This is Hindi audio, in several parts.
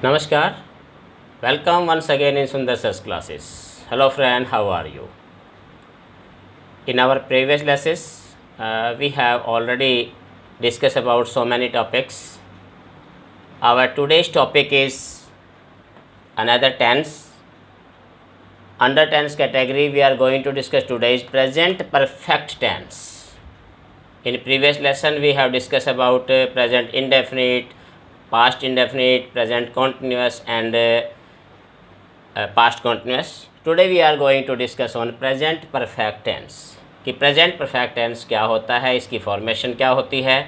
Namaskar. Welcome once again in Sundar Sir's classes. Hello friend, how are you? In our previous classes, we have already discussed about so many topics. Our today's topic is another tense. Under tense category, we are going to discuss today's present perfect tense. In previous lesson, we have discussed about present indefinite, past indefinite, present continuous and past continuous. Today we are going to discuss on present perfect tense कि present perfect tense क्या होता है, इसकी फॉर्मेशन क्या होती है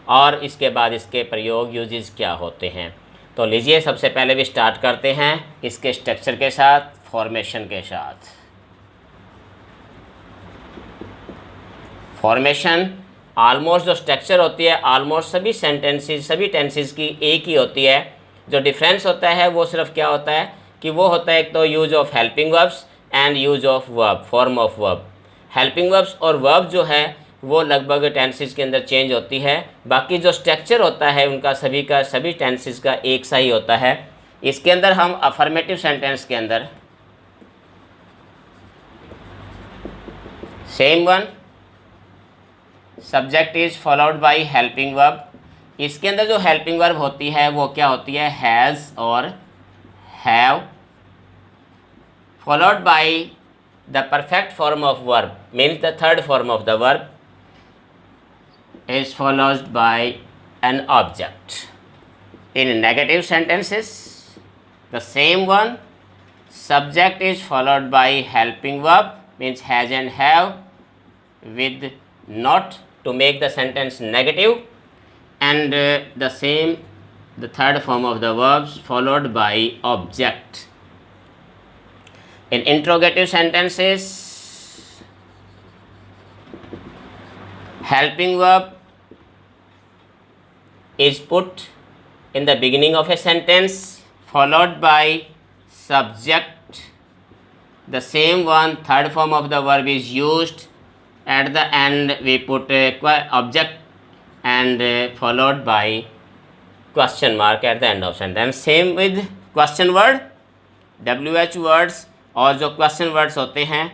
और इसके बाद इसके प्रयोग यूजेस क्या होते हैं। तो लीजिए सबसे पहले भी स्टार्ट करते हैं इसके स्ट्रक्चर के साथ, फॉर्मेशन के साथ। फॉर्मेशन ऑलमोस्ट जो स्ट्रक्चर होती है ऑलमोस्ट सभी सेंटेंसेस सभी टेंसेस की एक ही होती है। जो डिफरेंस होता है वो सिर्फ क्या होता है कि वो होता है एक तो use of helping verbs and use of verb, form of verb. Helping verbs और वर्ब जो है वो लगभग टेंसेस के अंदर चेंज होती है, बाकी जो स्ट्रक्चर होता है उनका सभी टेंसेस का एक सा ही होता है। इसके अंदर हम अफर्मेटिव सेंटेंस के अंदर same one subject is followed by helping verb. इसके अंदर जो हेल्पिंग वर्ब होती है वो क्या होती है, हैज़ और have, followed by the perfect form of verb, means the third form of the verb is followed by an object. In negative sentences, the same one subject is followed by helping verb, means has and have with not to make the sentence negative, and the third form of the verbs followed by object. In interrogative sentences, helping verb is put in the beginning of a sentence followed by subject. The same one, third form of the verb is used. At the end we put a object and followed by question mark at the end of sentence. Same with question word, WH words और जो question words होते हैं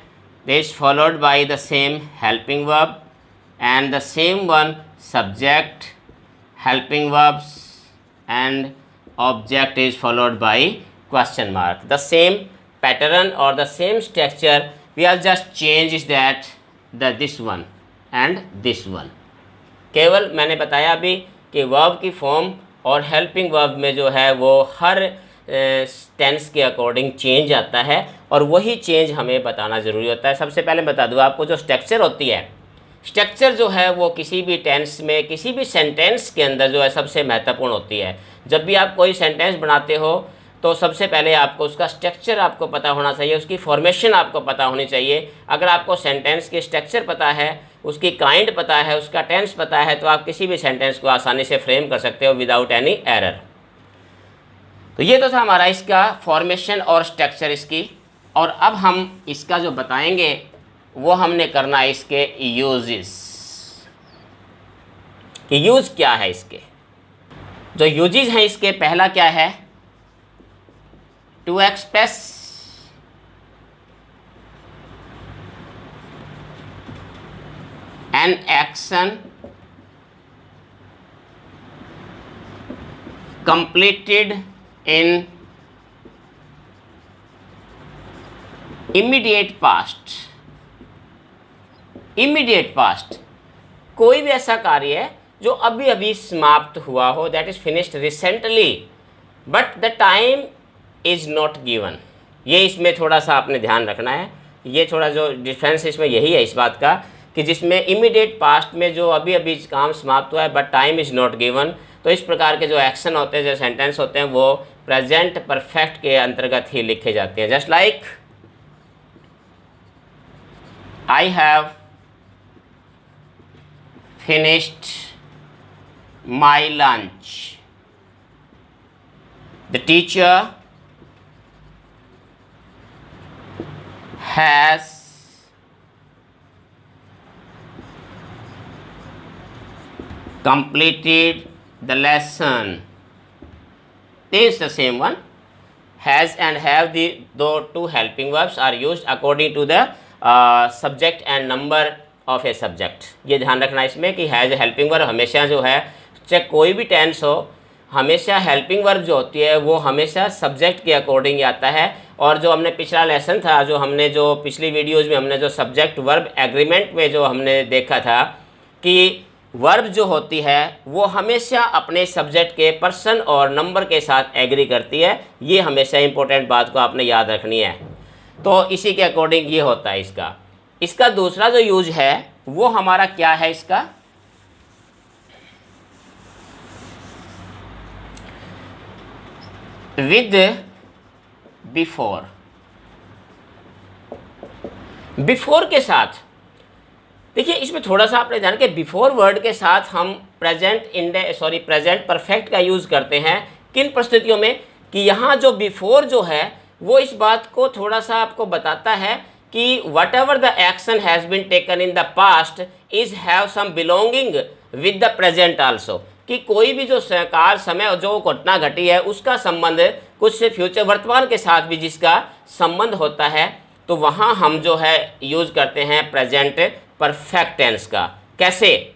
they is followed by the same helping verb and the same one subject, helping verbs and object is followed by question mark. The same pattern or the same structure, we are just changes that this one and this one. केवल मैंने बताया अभी कि वर्ब की फॉर्म और हेल्पिंग वर्ब में जो है वो हर टेंस के अकॉर्डिंग चेंज आता है और वही चेंज हमें बताना ज़रूरी होता है। सबसे पहले बता दूँ आपको, जो स्ट्रक्चर होती है, स्ट्रक्चर जो है वो किसी भी टेंस में किसी भी सेंटेंस के अंदर जो है सबसे महत्वपूर्ण होती है। जब भी आप कोई सेंटेंस बनाते हो तो सबसे पहले आपको उसका स्ट्रक्चर आपको पता होना चाहिए, उसकी फॉर्मेशन आपको पता होनी चाहिए। अगर आपको सेंटेंस की स्ट्रक्चर पता है, उसकी काइंड पता है, उसका टेंस पता है, तो आप किसी भी सेंटेंस को आसानी से फ्रेम कर सकते हो विदाउट एनी एरर। तो ये तो था हमारा इसका फॉर्मेशन और स्ट्रक्चर इसकी। और अब हम इसका जो बताएंगे वो हमने करना है इसके यूजेस, कि यूज क्या है इसके। जो यूजेस हैं इसके, पहला क्या है, to express an action completed in immediate past. इमीडिएट पास्ट, कोई भी ऐसा कार्य है जो अभी अभी समाप्त हुआ हो, that is finished recently but the time is not given. ये इसमें थोड़ा सा आपने ध्यान रखना है, ये थोड़ा जो डिफरेंस इसमें यही है इस बात का कि जिसमें इमीडिएट पास्ट में जो अभी अभी काम समाप्त हुआ है but time is not given, तो इस प्रकार के जो एक्शन होते हैं, जो सेंटेंस होते हैं, वो प्रेजेंट परफेक्ट के अंतर्गत ही लिखे जाते हैं। Just like I have finished my lunch. The teacher has completed the lesson. is the same one. Has and have, the two helping verbs are used according to the subject and number of a subject. ये ध्यान रखना इसमें कि हैज़ हेल्पिंग वर्ब हमेशा जो है, चाहे कोई भी टेंस हो, हमेशा हेल्पिंग वर्ब जो होती है वो हमेशा सब्जेक्ट के अकॉर्डिंग आता है। और जो हमने पिछला लेसन था, जो पिछली वीडियोज़ में हमने जो सब्जेक्ट वर्ब एग्रीमेंट में जो हमने देखा था कि वर्ब जो होती है वो हमेशा अपने सब्जेक्ट के पर्सन और नंबर के साथ एग्री करती है। ये हमेशा इंपॉर्टेंट बात को आपने याद रखनी है। तो इसी के अकॉर्डिंग ये होता है इसका दूसरा जो यूज है वो हमारा क्या है, इसका विद बिफोर। बिफोर के साथ देखिए, इसमें थोड़ा सा आपने ध्यान कि बिफोर वर्ड के साथ हम प्रेजेंट परफेक्ट का यूज़ करते हैं किन परिस्थितियों में, कि यहाँ जो बिफोर जो है वो इस बात को थोड़ा सा आपको बताता है कि whatever the action has been taken in the past is have some belonging with the present also, कि कोई भी जो काल समय जो घटना घटी है उसका संबंध कुछ फ्यूचर वर्तमान के साथ भी जिसका संबंध होता है, तो वहाँ हम जो है यूज़ करते हैं प्रेजेंट परफेक्ट टेंस का। कैसे?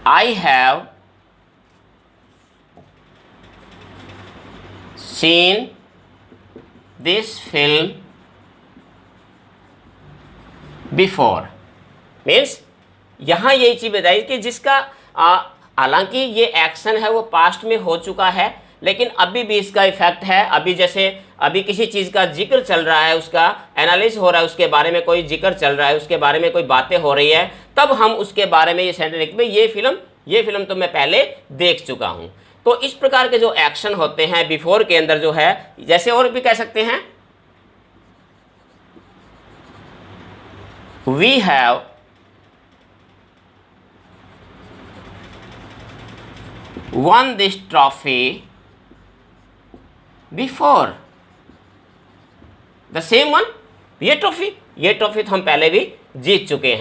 I have seen this film before, means यहाँ यही चीज़ बताई कि जिसका हालांकि ये एक्शन है वो पास्ट में हो चुका है लेकिन अभी भी इसका इफेक्ट है। अभी जैसे अभी किसी चीज़ का जिक्र चल रहा है, उसका एनालिसिस हो रहा है, उसके बारे में कोई जिक्र चल रहा है, उसके बारे में कोई बातें हो रही है, तब हम उसके बारे में ये सेंटेंस लिखते हैं, ये फिल्म तो मैं पहले देख चुका हूँ। तो इस प्रकार के जो एक्शन होते हैं बिफोर के अंदर जो है, जैसे और भी कह सकते हैं we have won this trophy before, the same one, ये ट्रॉफी तो हम पहले भी जीत चुके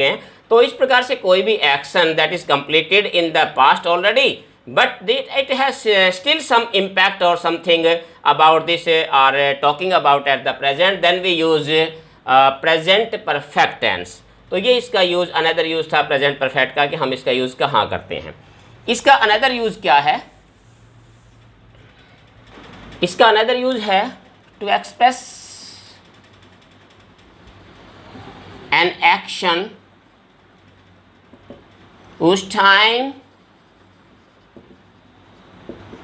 हैं, तो इस प्रकार से कोई भी action that is completed in the past already but it has still some impact और something about this are talking about at the present, then we use present perfect tense. तो ये इसका यूज अनदर यूज था प्रेजेंट परफेक्ट का, कि हम इसका यूज कहाँ करते हैं। इसका अनदर यूज क्या है? इसका अनदर यूज है to express an action whose time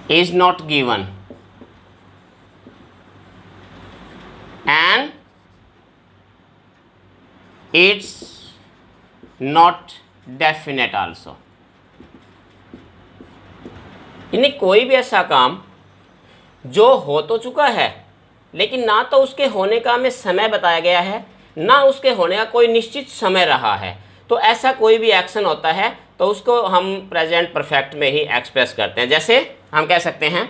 is not given and it's not definite also। यानी कोई भी ऐसा काम जो हो तो चुका है लेकिन ना तो उसके होने का हमें समय बताया गया है, ना उसके होने का कोई निश्चित समय रहा है, तो ऐसा कोई भी एक्शन होता है तो उसको हम प्रेजेंट परफेक्ट में ही एक्सप्रेस करते हैं। जैसे हम कह सकते हैं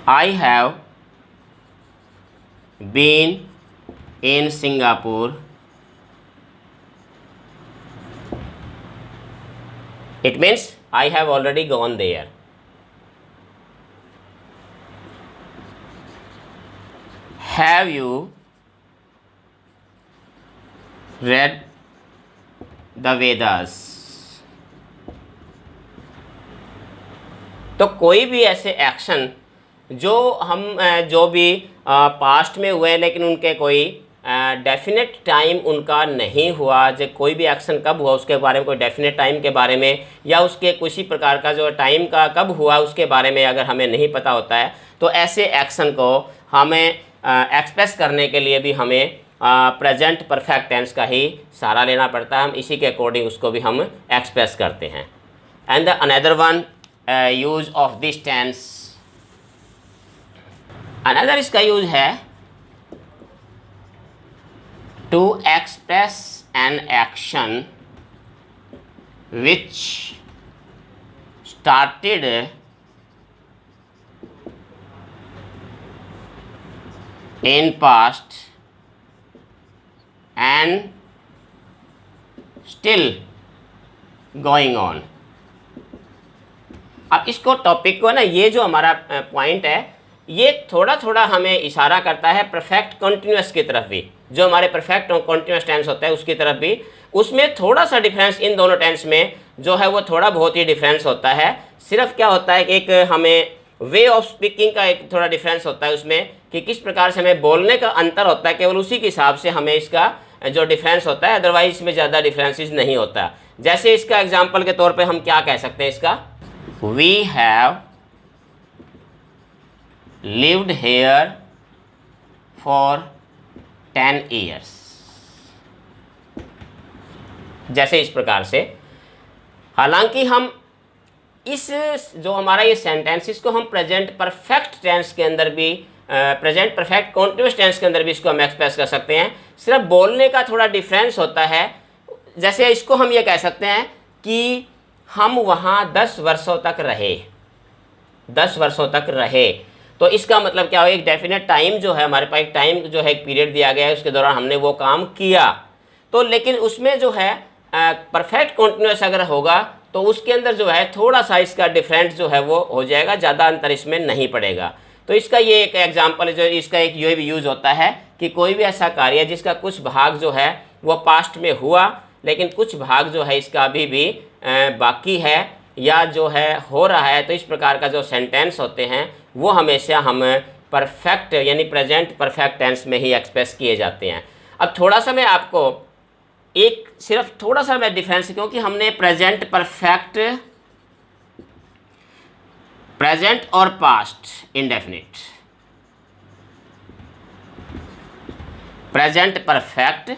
I have been in Singapore, it means I have already gone there। Have you read the Vedas? तो कोई भी ऐसे एक्शन जो हम जो भी पास्ट में हुए लेकिन उनके कोई डेफिनेट टाइम उनका नहीं हुआ, जो कोई भी एक्शन कब हुआ उसके बारे में, कोई डेफिनेट टाइम के बारे में या उसके किसी प्रकार का जो टाइम का कब हुआ उसके बारे में अगर हमें नहीं पता होता है, तो ऐसे एक्शन को हमें एक्सप्रेस करने के लिए भी हमें प्रेजेंट परफेक्ट टेंस का ही सहारा लेना पड़ता है। हम इसी के अकॉर्डिंग उसको भी हम एक्सप्रेस करते हैं। And the another one use of this tense, another इसका यूज है to express an action which started in past and still going on. अब इसको टॉपिक को ना, ये जो हमारा पॉइंट है ये थोड़ा थोड़ा हमें इशारा करता है परफेक्ट कॉन्टिन्यूस की तरफ भी, जो हमारे परफेक्ट कॉन्टिन्यूस टेंस होता है उसकी तरफ भी। उसमें थोड़ा सा डिफरेंस इन दोनों टेंस में जो है वो थोड़ा बहुत ही डिफरेंस होता है। सिर्फ क्या होता है कि एक हमें वे ऑफ स्पीकिंग का एक थोड़ा डिफरेंस होता है उसमें, कि किस प्रकार से हमें बोलने का अंतर होता है, केवल उसी के हिसाब से हमें इसका जो डिफरेंस होता है, अदरवाइज इसमें ज़्यादा डिफरेंसेस नहीं होता। जैसे इसका एग्जाम्पल के तौर पर हम क्या कह सकते हैं इसका, we have lived here for 10 years। जैसे इस प्रकार से, हालांकि हम इस जो हमारा ये सेंटेंस, इसको हम प्रेजेंट परफेक्ट टेंस के अंदर भी, प्रेजेंट परफेक्ट कॉन्टिन्यूस टेंस के अंदर भी इसको हम एक्सप्रेस कर सकते हैं। सिर्फ बोलने का थोड़ा डिफरेंस होता है। जैसे इसको हम ये कह सकते हैं कि हम वहाँ 10 वर्षों तक रहे, 10 वर्षों तक रहे। तो इसका मतलब क्या हो, एक डेफिनेट टाइम जो है हमारे पास, एक टाइम जो है एक पीरियड दिया गया है, उसके दौरान हमने वो काम किया। तो लेकिन उसमें जो है परफेक्ट कॉन्टिन्यूस अगर होगा तो उसके अंदर जो है थोड़ा सा इसका डिफरेंट जो है वो हो जाएगा, ज़्यादा अंतर इसमें नहीं पड़ेगा। तो इसका ये एक एग्जाम्पल है, जो इसका एक ये भी यूज़ होता है कि कोई भी ऐसा कार्य जिसका कुछ भाग जो है वो पास्ट में हुआ, लेकिन कुछ भाग जो है इसका अभी भी बाकी है या जो है हो रहा है, तो इस प्रकार का जो सेंटेंस होते हैं वो हमेशा हम परफेक्ट यानी प्रेजेंट परफेक्ट टेंस में ही एक्सप्रेस किए जाते हैं। अब थोड़ा सा मैं आपको एक सिर्फ थोड़ा सा मैं डिफरेंस, क्योंकि हमने प्रेजेंट परफेक्ट, प्रेजेंट और पास्ट इंडेफिनिट, प्रेजेंट परफेक्ट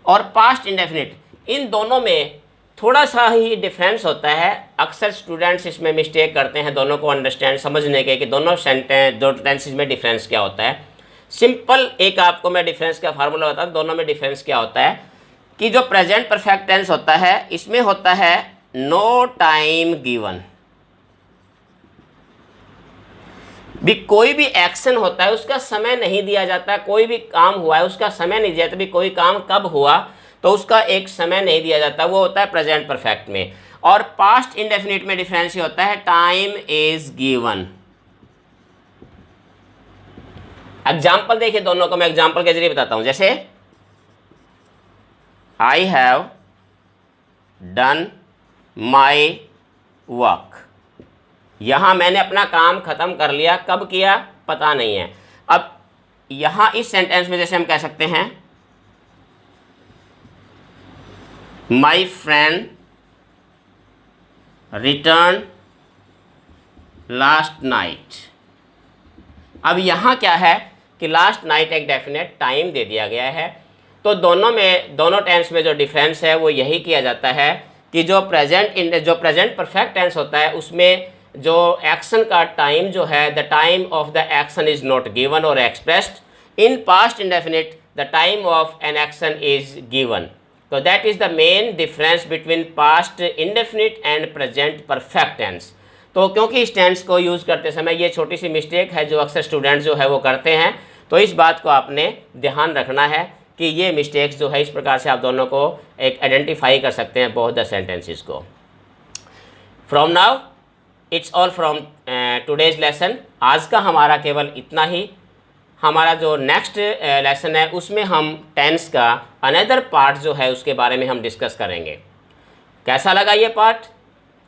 और पास्ट इंडेफिनिट, इन दोनों में थोड़ा सा ही डिफरेंस होता है। अक्सर स्टूडेंट्स इसमें मिस्टेक करते हैं दोनों को अंडरस्टैंड समझने के, कि दोनों सेंटेंस, दो टेंसेस में डिफरेंस क्या होता है। सिंपल एक आपको मैं डिफरेंस का फार्मूला बताता हूँ, दोनों में डिफरेंस क्या होता है कि जो प्रेजेंट परफेक्ट टेंस होता है इसमें होता है नो टाइम गिवन। भी कोई भी एक्शन होता है उसका समय नहीं दिया जाता, कोई भी काम हुआ है उसका समय नहीं दिया जाता, भी कोई काम कब हुआ तो उसका एक समय नहीं दिया जाता, वो होता है प्रेजेंट परफेक्ट में। और पास्ट इंडेफिनिट में डिफरेंस ये होता है टाइम इज गिवन। एग्जाम्पल देखिए दोनों को मैं एग्जाम्पल के जरिए बताता हूं। जैसे I have done my work, यहां मैंने अपना काम खत्म कर लिया, कब किया पता नहीं है। अब यहां इस सेंटेंस में जैसे हम कह सकते हैं my friend return last night. अब यहाँ क्या है कि लास्ट नाइट एक डेफिनेट टाइम दे दिया गया है। तो दोनों टेंस में जो डिफरेंस है वो यही किया जाता है कि जो प्रेजेंट परफेक्ट टेंस होता है उसमें जो एक्शन का टाइम जो है, the time of the action is not given और expressed. In past indefinite the time of an action is given. तो that is the main difference between past indefinite and present perfect tense. तो क्योंकि इस टेंस को यूज़ करते समय ये छोटी सी मिस्टेक है जो अक्सर स्टूडेंट जो है वो करते हैं, तो इस बात को आपने ध्यान रखना है कि ये मिस्टेक्स जो है इस प्रकार से आप दोनों को एक आइडेंटिफाई कर सकते हैं बोथ द सेंटेंसेस को। From now it's all from today's lesson. आज का हमारा केवल इतना ही। हमारा जो नेक्स्ट लेसन है उसमें हम टेंस का अनदर पार्ट जो है उसके बारे में हम डिस्कस करेंगे। कैसा लगा ये पार्ट?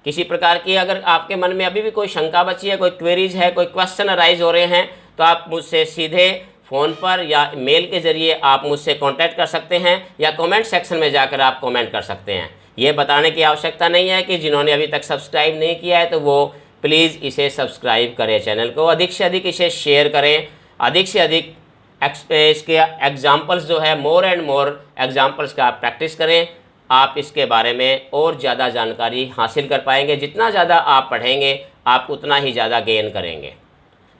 किसी प्रकार की अगर आपके मन में अभी भी कोई शंका बची है, कोई क्वेरीज है, कोई क्वेश्चन अराइज हो रहे हैं, तो आप मुझसे सीधे फ़ोन पर या मेल के ज़रिए आप मुझसे कांटेक्ट कर सकते हैं या कमेंट सेक्शन में जाकर आप कमेंट कर सकते हैं। ये बताने की आवश्यकता नहीं है कि जिन्होंने अभी तक सब्सक्राइब नहीं किया है तो वो प्लीज़ इसे सब्सक्राइब करें, चैनल को अधिक से अधिक इसे शेयर करें, अधिक से अधिक इसके एग्जाम्पल्स जो है मोर एंड मोर एग्जाम्पल्स का आप प्रैक्टिस करें। आप इसके बारे में और ज़्यादा जानकारी हासिल कर पाएंगे। जितना ज़्यादा आप पढ़ेंगे आप उतना ही ज़्यादा गेन करेंगे।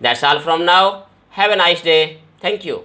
That's all from now. Have a nice day. Thank you.